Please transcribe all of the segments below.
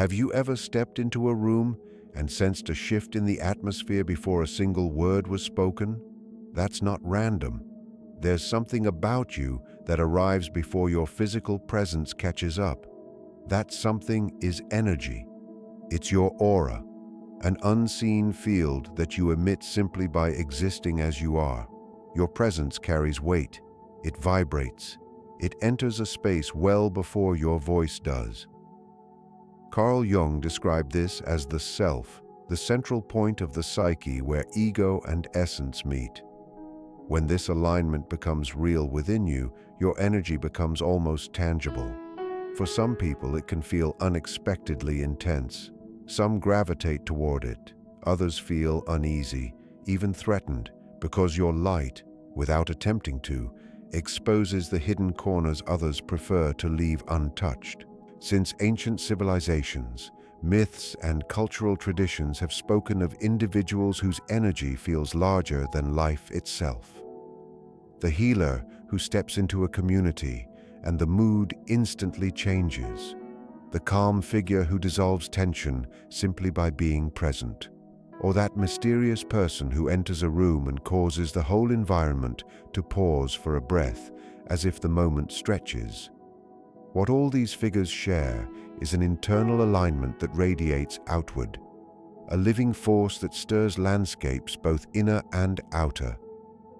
Have you ever stepped into a room and sensed a shift in the atmosphere before a single word was spoken? That's not random. There's something about you that arrives before your physical presence catches up. That something is energy. It's your aura, an unseen field that you emit simply by existing as you are. Your presence carries weight. It vibrates. It enters a space well before your voice does. Carl Jung described this as the self, the central point of the psyche where ego and essence meet. When this alignment becomes real within you, your energy becomes almost tangible. For some people, it can feel unexpectedly intense. Some gravitate toward it. Others feel uneasy, even threatened, because your light, without attempting to, exposes the hidden corners others prefer to leave untouched. Since ancient civilizations, myths and cultural traditions have spoken of individuals whose energy feels larger than life itself. The healer who steps into a community and the mood instantly changes. The calm figure who dissolves tension simply by being present. Or that mysterious person who enters a room and causes the whole environment to pause for a breath, as if the moment stretches. What all these figures share is an internal alignment that radiates outward, a living force that stirs landscapes both inner and outer,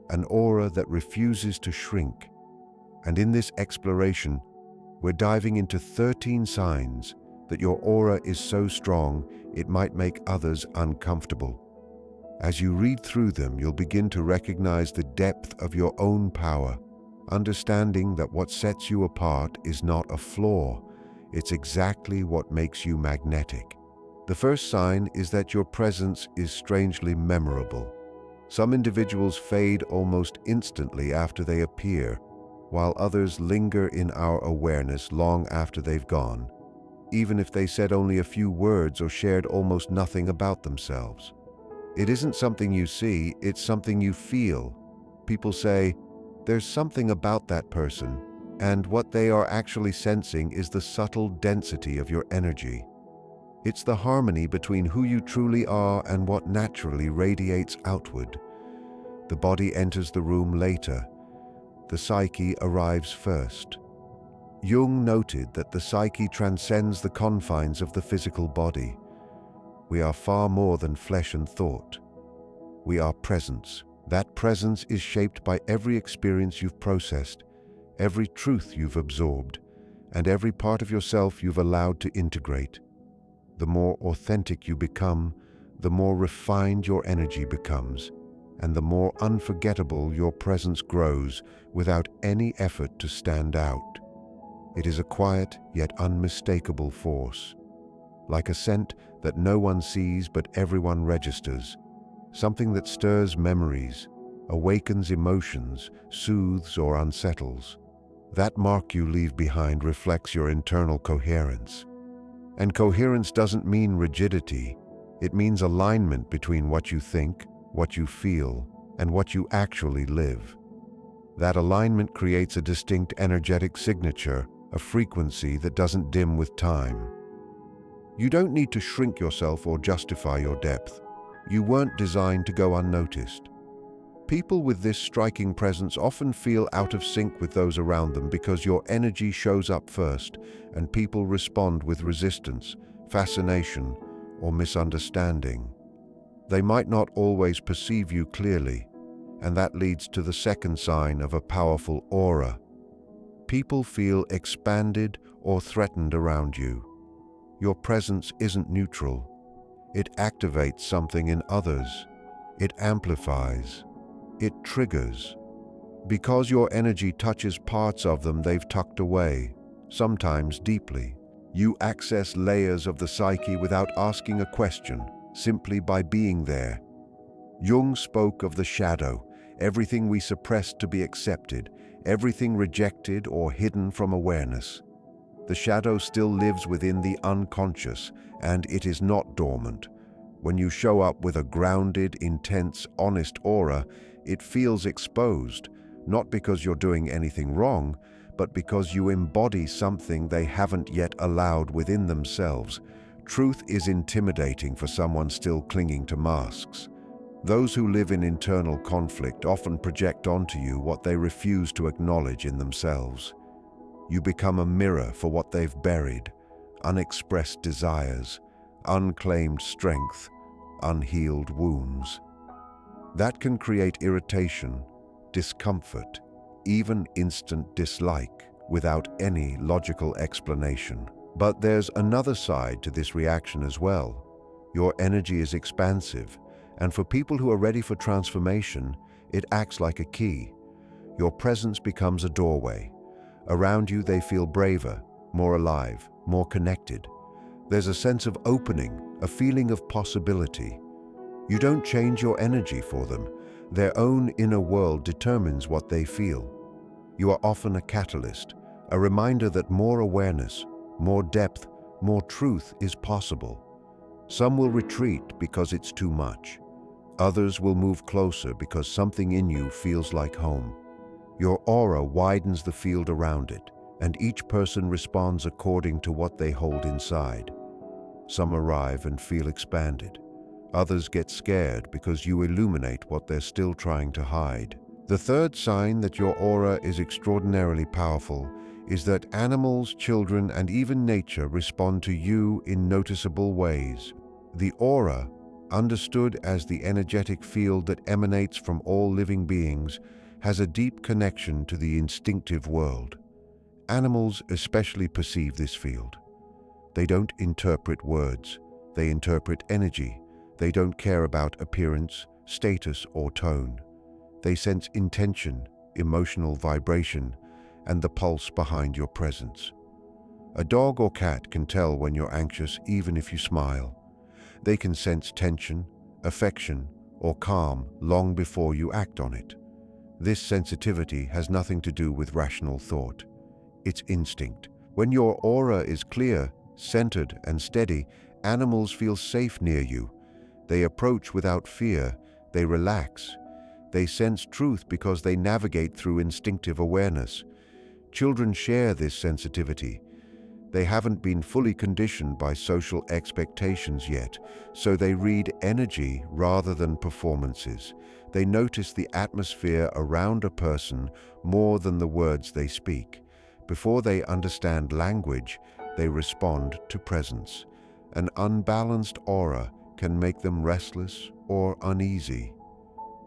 an aura that refuses to shrink. And in this exploration, we're diving into 13 signs that your aura is so strong it might make others uncomfortable. As you read through them, you'll begin to recognize the depth of your own power, understanding that what sets you apart is not a flaw, it's exactly what makes you magnetic. The first sign is that your presence is strangely memorable. Some individuals fade almost instantly after they appear, while others linger in our awareness long after they've gone, even if they said only a few words or shared almost nothing about themselves. It isn't something you see, it's something you feel. People say, "There's something about that person," and what they are actually sensing is the subtle density of your energy. It's the harmony between who you truly are and what naturally radiates outward. The body enters the room later. The psyche arrives first. Jung noted that the psyche transcends the confines of the physical body. We are far more than flesh and thought. We are presence. That presence is shaped by every experience you've processed, every truth you've absorbed, and every part of yourself you've allowed to integrate. The more authentic you become, the more refined your energy becomes, and the more unforgettable your presence grows without any effort to stand out. It is a quiet yet unmistakable force, like a scent that no one sees but everyone registers, something that stirs memories, awakens emotions, soothes or unsettles. That mark you leave behind reflects your internal coherence. And coherence doesn't mean rigidity. It means alignment between what you think, what you feel, and what you actually live. That alignment creates a distinct energetic signature, a frequency that doesn't dim with time. You don't need to shrink yourself or justify your depth. You weren't designed to go unnoticed. People with this striking presence often feel out of sync with those around them because your energy shows up first, and people respond with resistance, fascination, or misunderstanding. They might not always perceive you clearly, and that leads to the second sign of a powerful aura. People feel expanded or threatened around you. Your presence isn't neutral. It activates something in others. It amplifies. It triggers. Because your energy touches parts of them they've tucked away, sometimes deeply. You access layers of the psyche without asking a question, simply by being there. Jung spoke of the shadow, everything we suppressed to be accepted, everything rejected or hidden from awareness. The shadow still lives within the unconscious, and it is not dormant. When you show up with a grounded, intense, honest aura, it feels exposed, not because you're doing anything wrong, but because you embody something they haven't yet allowed within themselves, Truth is intimidating for someone still clinging to masks. Those who live in internal conflict often project onto you what they refuse to acknowledge in themselves. You become a mirror for what they've buried: unexpressed desires, unclaimed strength, unhealed wounds. That can create irritation, discomfort, even instant dislike without any logical explanation. But there's another side to this reaction as well. Your energy is expansive, and for people who are ready for transformation, it acts like a key. Your presence becomes a doorway. Around you, they feel braver, more alive, more connected. There's a sense of opening, a feeling of possibility. You don't change your energy for them. Their own inner world determines what they feel. You are often a catalyst, a reminder that more awareness, more depth, more truth is possible. Some will retreat because it's too much. Others will move closer because something in you feels like home. Your aura widens the field around it, and each person responds according to what they hold inside. Some arrive and feel expanded. Others get scared because you illuminate what they're still trying to hide. The third sign that your aura is extraordinarily powerful is that animals, children, and even nature respond to you in noticeable ways. The aura, understood as the energetic field that emanates from all living beings, has a deep connection to the instinctive world. Animals especially perceive this field. They don't interpret words, they interpret energy. They don't care about appearance, status, or tone. They sense intention, emotional vibration, and the pulse behind your presence. A dog or cat can tell when you're anxious even if you smile. They can sense tension, affection, or calm long before you act on it. This sensitivity has nothing to do with rational thought. It's instinct. When your aura is clear, centered, and steady, animals feel safe near you. They approach without fear. They relax. They sense truth because they navigate through instinctive awareness. Children share this sensitivity. They haven't been fully conditioned by social expectations yet, so they read energy rather than performances. They notice the atmosphere around a person more than the words they speak. Before they understand language, they respond to presence. An unbalanced aura can make them restless or uneasy.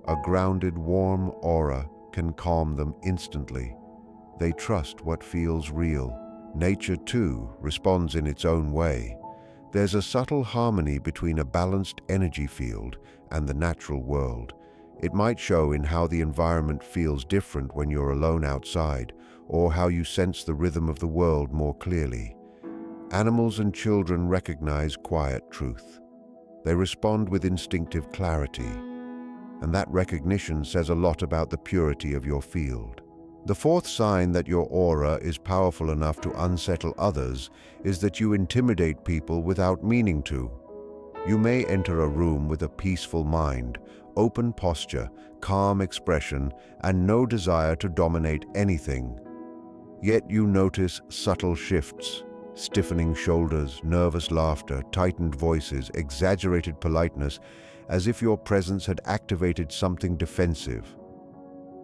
A grounded, warm aura can calm them instantly. They trust what feels real. Nature, too, responds in its own way. There's a subtle harmony between a balanced energy field and the natural world. It might show in how the environment feels different when you're alone outside, or how you sense the rhythm of the world more clearly. Animals and children recognize quiet truth. They respond with instinctive clarity, and that recognition says a lot about the purity of your field. The fourth sign that your aura is powerful enough to unsettle others is that you intimidate people without meaning to. You may enter a room with a peaceful mind, open posture, calm expression, and no desire to dominate anything. Yet you notice subtle shifts: stiffening shoulders, nervous laughter, tightened voices, exaggerated politeness, as if your presence had activated something defensive.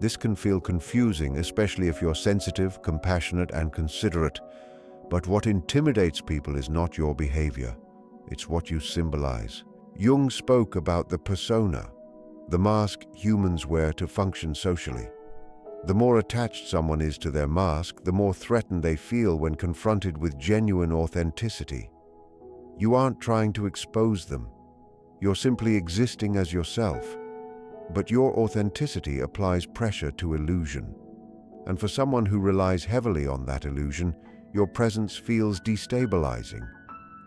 This can feel confusing, especially if you're sensitive, compassionate, and considerate. But what intimidates people is not your behavior. It's what you symbolize. Jung spoke about the persona, the mask humans wear to function socially. The more attached someone is to their mask, the more threatened they feel when confronted with genuine authenticity. You aren't trying to expose them. You're simply existing as yourself. But your authenticity applies pressure to illusion. And for someone who relies heavily on that illusion, your presence feels destabilizing.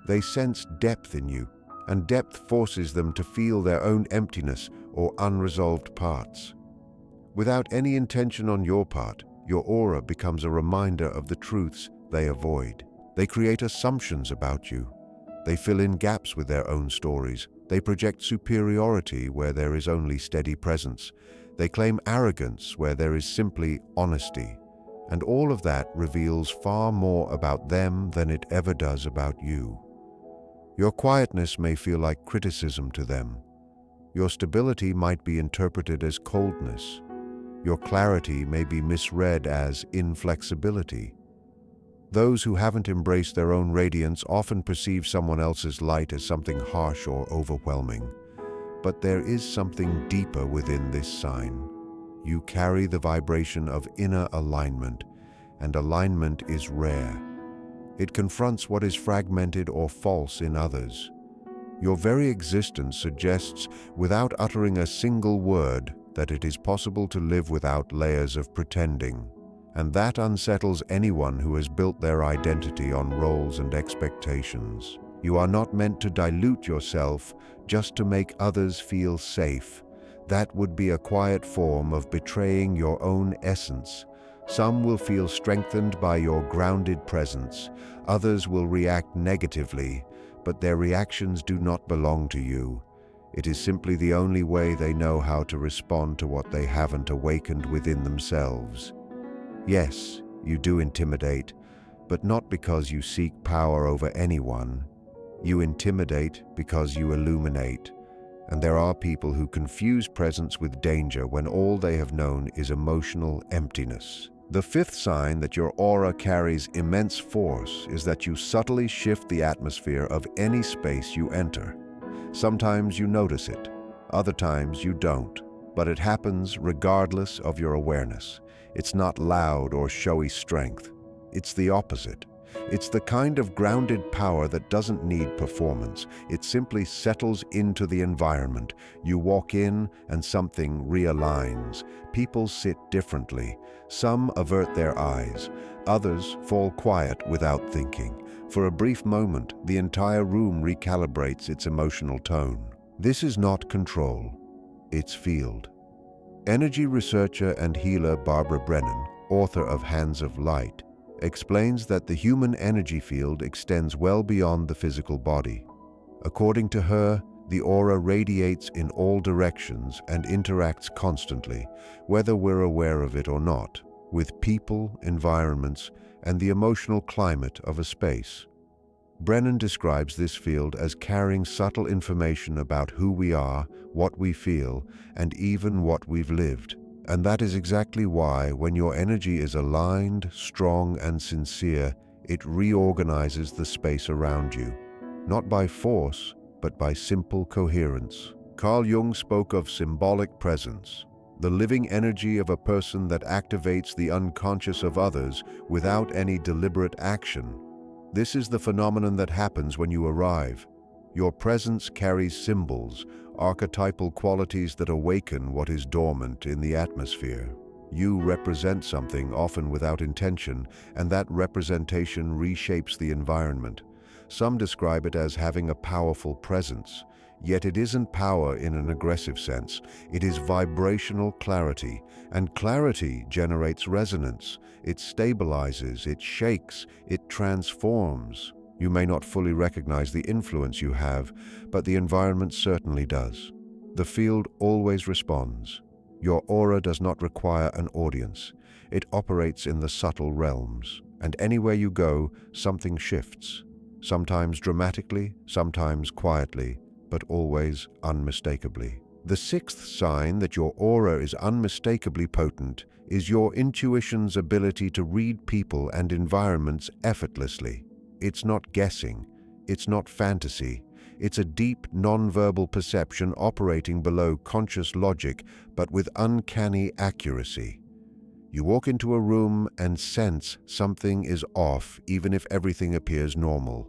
They sense depth in you, and depth forces them to feel their own emptiness or unresolved parts. Without any intention on your part, your aura becomes a reminder of the truths they avoid. They create assumptions about you. They fill in gaps with their own stories. They project superiority where there is only steady presence. They claim arrogance where there is simply honesty. And all of that reveals far more about them than it ever does about you. Your quietness may feel like criticism to them. Your stability might be interpreted as coldness. Your clarity may be misread as inflexibility. Those who haven't embraced their own radiance often perceive someone else's light as something harsh or overwhelming. But there is something deeper within this sign. You carry the vibration of inner alignment, and alignment is rare. It confronts what is fragmented or false in others. Your very existence suggests, without uttering a single word, that it is possible to live without layers of pretending. And that unsettles anyone who has built their identity on roles and expectations. You are not meant to dilute yourself just to make others feel safe. That would be a quiet form of betraying your own essence. Some will feel strengthened by your grounded presence. Others will react negatively, but their reactions do not belong to you. It is simply the only way they know how to respond to what they haven't awakened within themselves. Yes, you do intimidate, but not because you seek power over anyone. You intimidate because you illuminate. And there are people who confuse presence with danger when all they have known is emotional emptiness. The fifth sign that your aura carries immense force is that you subtly shift the atmosphere of any space you enter. Sometimes you notice it, other times you don't, but it happens regardless of your awareness. It's not loud or showy strength. It's the opposite. It's the kind of grounded power that doesn't need performance. It simply settles into the environment. You walk in and something realigns. People sit differently. Some avert their eyes. Others fall quiet without thinking. For a brief moment, the entire room recalibrates its emotional tone. This is not control. It's field. Energy researcher and healer Barbara Brennan, author of Hands of Light, explains that the human energy field extends well beyond the physical body. According to her, the aura radiates in all directions and interacts constantly, whether we're aware of it or not, with people, environments, and the emotional climate of a space. Brennan describes this field as carrying subtle information about who we are, what we feel, and even what we've lived. And that is exactly why, when your energy is aligned, strong, and sincere, it reorganizes the space around you. Not by force, but by simple coherence. Carl Jung spoke of symbolic presence, the living energy of a person that activates the unconscious of others without any deliberate action. This is the phenomenon that happens when you arrive. Your presence carries symbols, archetypal qualities that awaken what is dormant in the atmosphere. You represent something, often without intention, and that representation reshapes the environment. Some describe it as having a powerful presence, yet it isn't power in an aggressive sense. It is vibrational clarity, and clarity generates resonance. It stabilizes, it shakes, it transforms. You may not fully recognize the influence you have, but the environment certainly does. The field always responds. Your aura does not require an audience. It operates in the subtle realms, and anywhere you go, something shifts. Sometimes dramatically, sometimes quietly, but always unmistakably. The sixth sign that your aura is unmistakably potent is your intuition's ability to read people and environments effortlessly. It's not guessing, it's not fantasy, it's a deep, non-verbal perception operating below conscious logic, but with uncanny accuracy. You walk into a room and sense something is off, even if everything appears normal.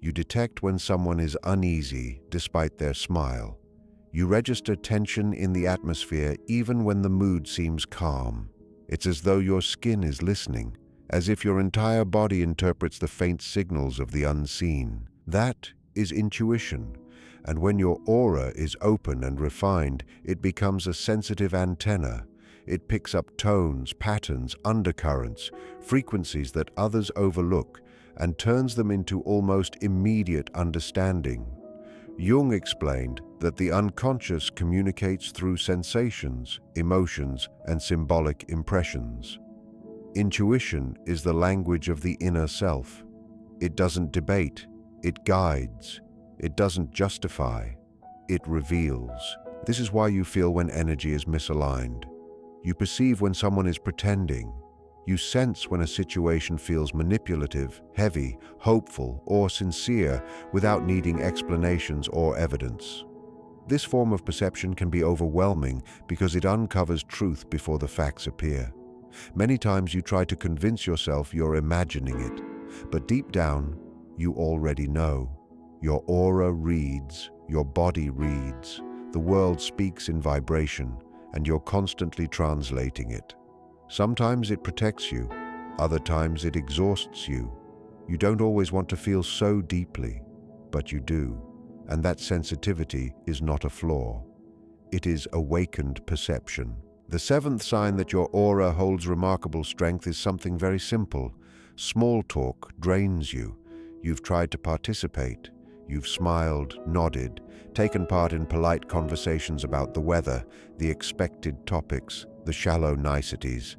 You detect when someone is uneasy, despite their smile. You register tension in the atmosphere, even when the mood seems calm. It's as though your skin is listening, as if your entire body interprets the faint signals of the unseen. That is intuition, and when your aura is open and refined, it becomes a sensitive antenna. It picks up tones, patterns, undercurrents, frequencies that others overlook, and turns them into almost immediate understanding. Jung explained that the unconscious communicates through sensations, emotions, and symbolic impressions. Intuition is the language of the inner self. It doesn't debate, it guides. It doesn't justify, it reveals. This is why you feel when energy is misaligned. You perceive when someone is pretending. You sense when a situation feels manipulative, heavy, hopeful, or sincere without needing explanations or evidence. This form of perception can be overwhelming because it uncovers truth before the facts appear. Many times you try to convince yourself you're imagining it, but deep down, you already know. Your aura reads, your body reads, the world speaks in vibration, and you're constantly translating it. Sometimes it protects you, other times it exhausts you. You don't always want to feel so deeply, but you do, and that sensitivity is not a flaw. It is awakened perception. The seventh sign that your aura holds remarkable strength is something very simple. Small talk drains you. You've tried to participate. You've smiled, nodded, taken part in polite conversations about the weather, the expected topics, the shallow niceties.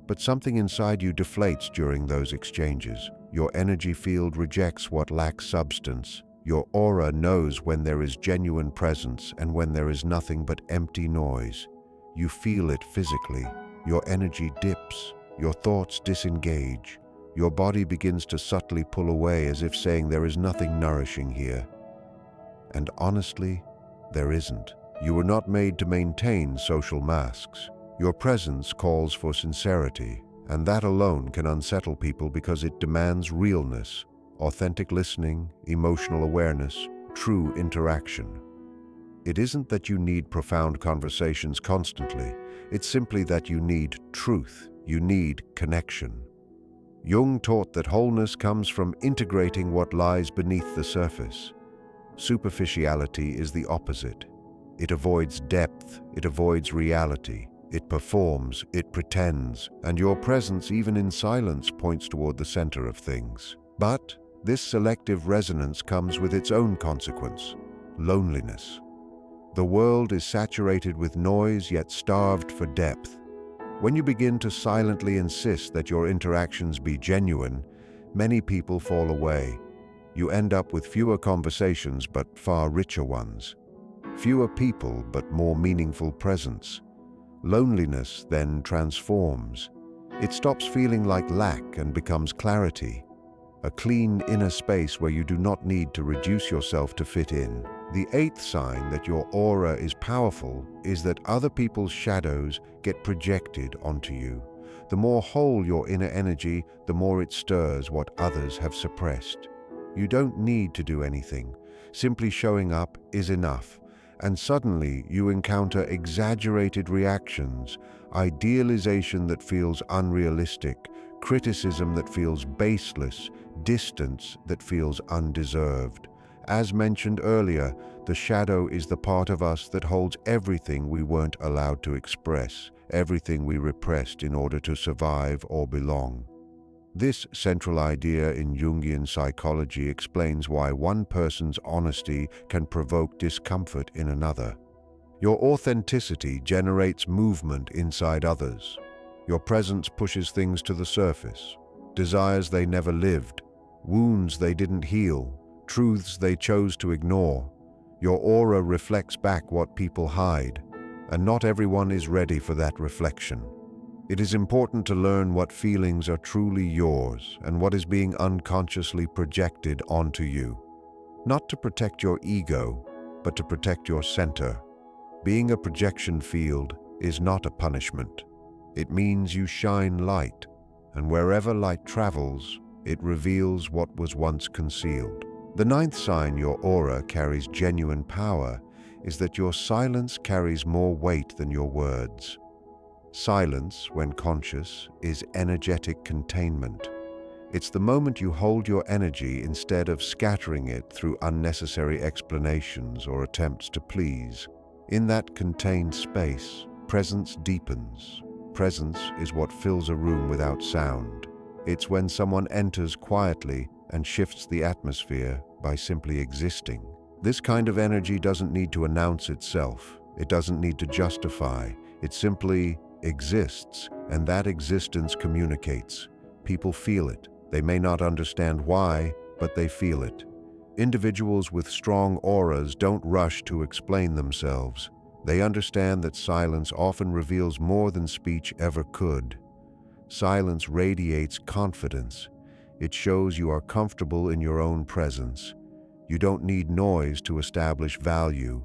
But something inside you deflates during those exchanges. Your energy field rejects what lacks substance. Your aura knows when there is genuine presence and when there is nothing but empty noise. You feel it physically. Your energy dips. Your thoughts disengage. Your body begins to subtly pull away as if saying there is nothing nourishing here. And honestly, there isn't. You were not made to maintain social masks. Your presence calls for sincerity, and that alone can unsettle people because it demands realness, authentic listening, emotional awareness, true interaction. It isn't that you need profound conversations constantly. It's simply that you need truth. You need connection. Jung taught that wholeness comes from integrating what lies beneath the surface. Superficiality is the opposite. It avoids depth, it avoids reality. It performs, it pretends, and your presence, even in silence, points toward the center of things. But this selective resonance comes with its own consequence: loneliness. The world is saturated with noise, yet starved for depth. When you begin to silently insist that your interactions be genuine, many people fall away. You end up with fewer conversations, but far richer ones. Fewer people, but more meaningful presence. Loneliness then transforms. It stops feeling like lack and becomes clarity. A clean inner space where you do not need to reduce yourself to fit in. The eighth sign that your aura is powerful is that other people's shadows get projected onto you. The more whole your inner energy, the more it stirs what others have suppressed. You don't need to do anything. Simply showing up is enough. And suddenly you encounter exaggerated reactions, idealization that feels unrealistic, criticism that feels baseless, distance that feels undeserved. As mentioned earlier, the shadow is the part of us that holds everything we weren't allowed to express, everything we repressed in order to survive or belong. This central idea in Jungian psychology explains why one person's honesty can provoke discomfort in another. Your authenticity generates movement inside others. Your presence pushes things to the surface, desires they never lived, wounds they didn't heal, truths they chose to ignore. Your aura reflects back what people hide, and not everyone is ready for that reflection. It is important to learn what feelings are truly yours and what is being unconsciously projected onto you. Not to protect your ego, but to protect your center. Being a projection field is not a punishment. It means you shine light, and wherever light travels, it reveals what was once concealed. The ninth sign your aura carries genuine power is that your silence carries more weight than your words. Silence, when conscious, is energetic containment. It's the moment you hold your energy instead of scattering it through unnecessary explanations or attempts to please. In that contained space, presence deepens. Presence is what fills a room without sound. It's when someone enters quietly and shifts the atmosphere by simply existing. This kind of energy doesn't need to announce itself. It doesn't need to justify. It simply exists, and that existence communicates. People feel it. They may not understand why, but they feel it. Individuals with strong auras don't rush to explain themselves. They understand that silence often reveals more than speech ever could. Silence radiates confidence. It shows you are comfortable in your own presence. You don't need noise to establish value.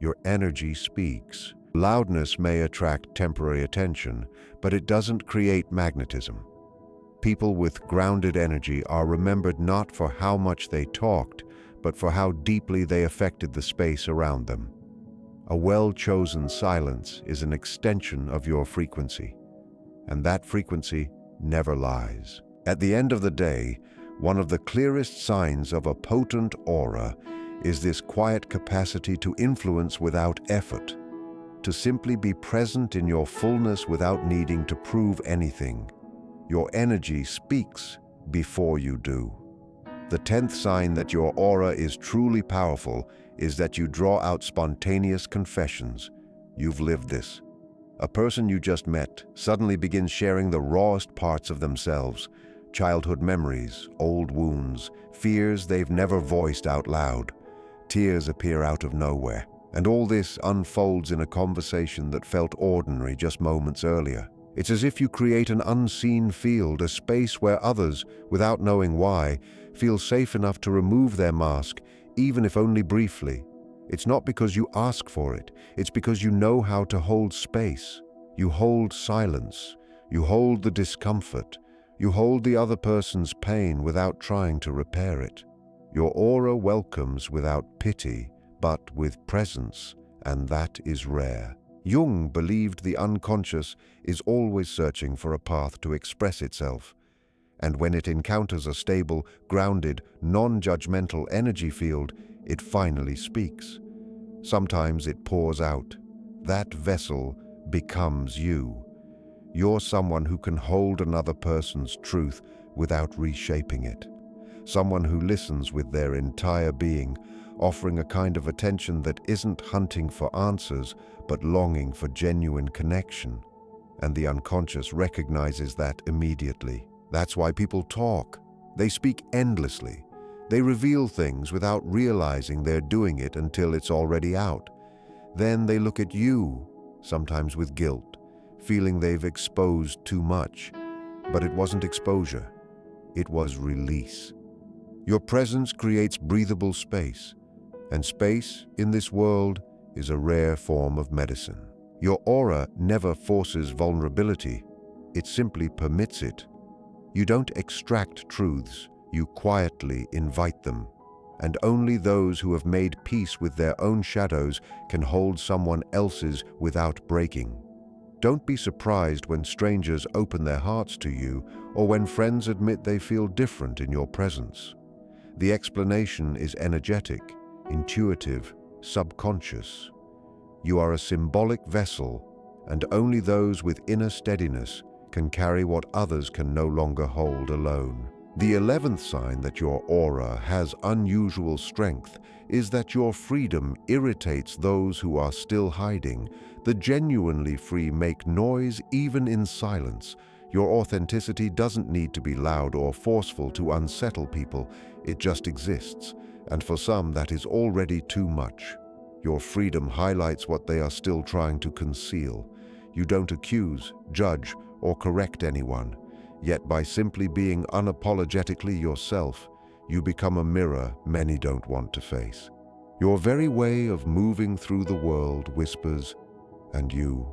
Your energy speaks. Loudness may attract temporary attention, but it doesn't create magnetism. People with grounded energy are remembered not for how much they talked, but for how deeply they affected the space around them. A well-chosen silence is an extension of your frequency, and that frequency never lies. At the end of the day, one of the clearest signs of a potent aura is this quiet capacity to influence without effort, to simply be present in your fullness without needing to prove anything. Your energy speaks before you do. The 10th sign that your aura is truly powerful is that you draw out spontaneous confessions. You've lived this. A person you just met suddenly begins sharing the rawest parts of themselves, childhood memories, old wounds, fears they've never voiced out loud. Tears appear out of nowhere, and all this unfolds in a conversation that felt ordinary just moments earlier. It's as if you create an unseen field, a space where others, without knowing why, feel safe enough to remove their mask, even if only briefly. It's not because you ask for it, it's because you know how to hold space. You hold silence, you hold the discomfort, you hold the other person's pain without trying to repair it. Your aura welcomes without pity, but with presence, and that is rare. Jung believed the unconscious is always searching for a path to express itself, and when it encounters a stable, grounded, non-judgmental energy field, it finally speaks. Sometimes it pours out. That vessel becomes you. You're someone who can hold another person's truth without reshaping it. Someone who listens with their entire being, offering a kind of attention that isn't hunting for answers, but longing for genuine connection. And the unconscious recognizes that immediately. That's why people talk. They speak endlessly. They reveal things without realizing they're doing it until it's already out. Then they look at you, sometimes with guilt, feeling they've exposed too much. But it wasn't exposure. It was release. Your presence creates breathable space, and space in this world is a rare form of medicine. Your aura never forces vulnerability. It simply permits it. You don't extract truths, you quietly invite them. And only those who have made peace with their own shadows can hold someone else's without breaking. Don't be surprised when strangers open their hearts to you or when friends admit they feel different in your presence. The explanation is energetic, intuitive, subconscious. You are a symbolic vessel, and only those with inner steadiness can carry what others can no longer hold alone. The 11th sign that your aura has unusual strength is that your freedom irritates those who are still hiding. The genuinely free make noise even in silence. Your authenticity doesn't need to be loud or forceful to unsettle people. It just exists, and for some that is already too much. Your freedom highlights what they are still trying to conceal. You don't accuse, judge, or correct anyone. Yet by simply being unapologetically yourself, you become a mirror many don't want to face. Your very way of moving through the world whispers, "And you?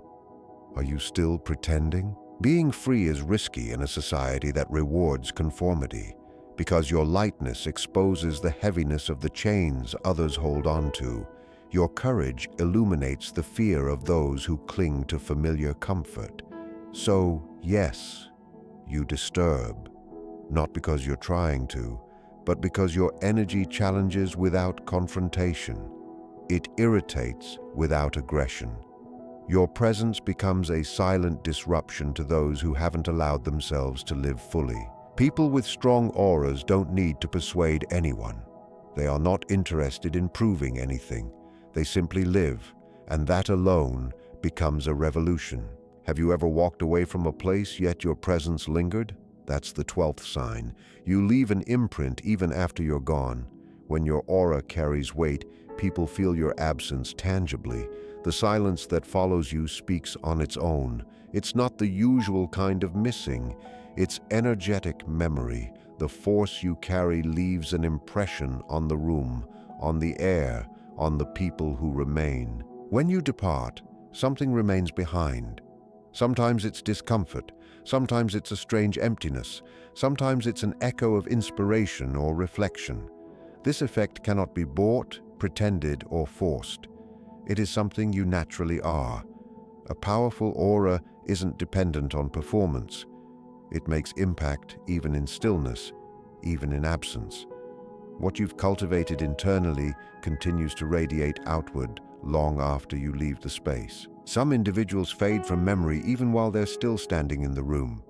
Are you still pretending?" Being free is risky in a society that rewards conformity, because your lightness exposes the heaviness of the chains others hold on to. Your courage illuminates the fear of those who cling to familiar comfort. So, yes, you disturb, not because you're trying to, but because your energy challenges without confrontation. It irritates without aggression. Your presence becomes a silent disruption to those who haven't allowed themselves to live fully. People with strong auras don't need to persuade anyone. They are not interested in proving anything. They simply live, and that alone becomes a revolution. Have you ever walked away from a place yet your presence lingered? That's the 12th sign. You leave an imprint even after you're gone. When your aura carries weight, people feel your absence tangibly. The silence that follows you speaks on its own. It's not the usual kind of missing. It's energetic memory. The force you carry leaves an impression on the room, on the air, on the people who remain. When you depart, something remains behind. Sometimes it's discomfort, sometimes it's a strange emptiness, sometimes it's an echo of inspiration or reflection. This effect cannot be bought, pretended, or forced. It is something you naturally are. A powerful aura isn't dependent on performance. It makes impact even in stillness, even in absence. What you've cultivated internally continues to radiate outward long after you leave the space. Some individuals fade from memory even while they're still standing in the room.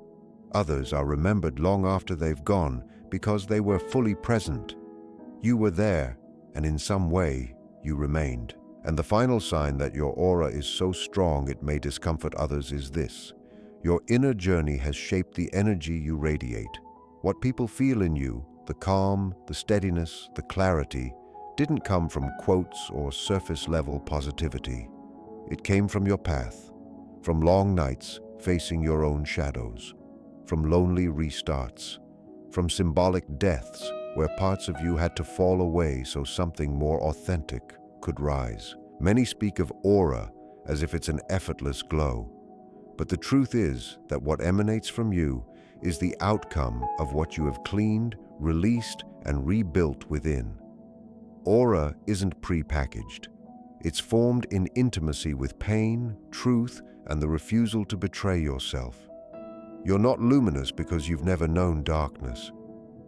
Others are remembered long after they've gone because they were fully present. You were there, and in some way, you remained. And the final sign that your aura is so strong it may discomfort others is this: your inner journey has shaped the energy you radiate. What people feel in you, the calm, the steadiness, the clarity, didn't come from quotes or surface-level positivity. It came from your path, from long nights facing your own shadows, from lonely restarts, from symbolic deaths where parts of you had to fall away so something more authentic could rise. Many speak of aura as if it's an effortless glow, but the truth is that what emanates from you is the outcome of what you have cleaned, released, and rebuilt within. Aura isn't pre-packaged. It's formed in intimacy with pain, truth, and the refusal to betray yourself. You're not luminous because you've never known darkness.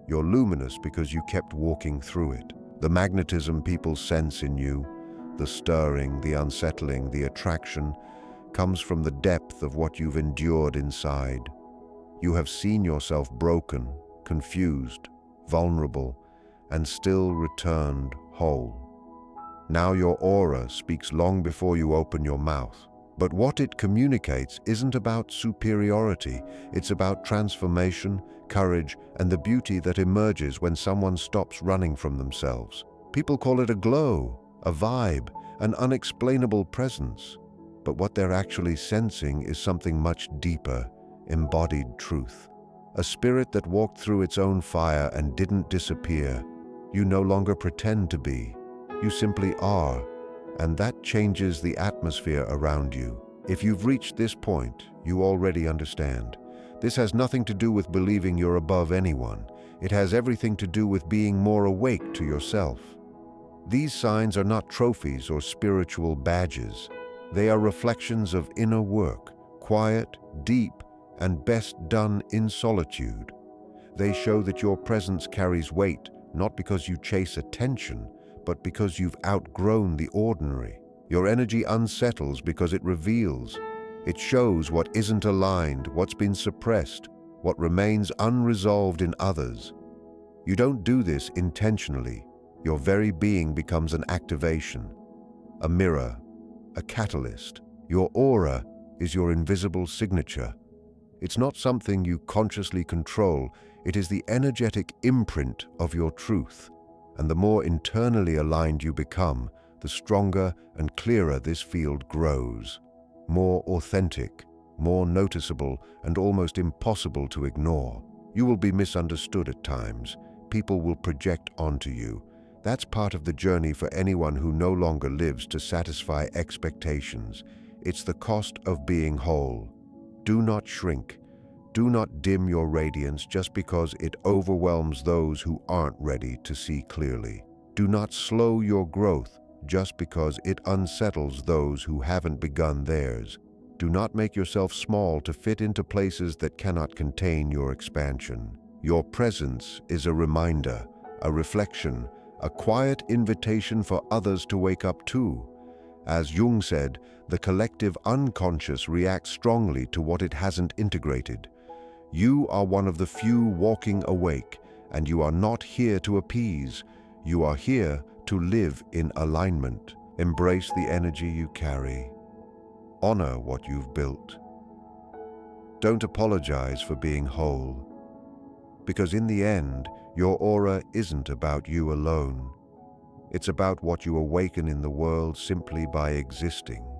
You're luminous because you kept walking through it. The magnetism people sense in you, the stirring, the unsettling, the attraction, comes from the depth of what you've endured inside. You have seen yourself broken, confused, vulnerable, and still returned whole. Now your aura speaks long before you open your mouth. But what it communicates isn't about superiority. It's about transformation, courage, and the beauty that emerges when someone stops running from themselves. People call it a glow, a vibe, an unexplainable presence. But what they're actually sensing is something much deeper, embodied truth. A spirit that walked through its own fire and didn't disappear. You no longer pretend to be. You simply are. And that changes the atmosphere around you. If you've reached this point, you already understand. This has nothing to do with believing you're above anyone. It has everything to do with being more awake to yourself. These signs are not trophies or spiritual badges. They are reflections of inner work, quiet, deep, and best done in solitude. They show that your presence carries weight, not because you chase attention, but because you've outgrown the ordinary. Your energy unsettles because it reveals. It shows what isn't aligned, what's been suppressed, what remains unresolved in others. You don't do this intentionally. Your very being becomes an activation, a mirror, a catalyst. Your aura is your invisible signature. It's not something you consciously control. It is the energetic imprint of your truth. And the more internally aligned you become, the stronger and clearer this field grows. More authentic, more noticeable, and almost impossible to ignore. You will be misunderstood at times. People will project onto you. That's part of the journey for anyone who no longer lives to satisfy expectations. It's the cost of being whole. Do not shrink. Do not dim your radiance just because it overwhelms those who aren't ready to see clearly. Do not slow your growth just because it unsettles those who haven't begun theirs. Do not make yourself small to fit into places that cannot contain your expansion. Your presence is a reminder, a reflection, a quiet invitation for others to wake up too. As Jung said, the collective unconscious reacts strongly to what it hasn't integrated. You are one of the few walking awake, and you are not here to appease. You are here to live in alignment. Embrace the energy you carry. Honor what you've built. Don't apologize for being whole, because in the end, your aura isn't about you alone. It's about what you awaken in the world simply by existing.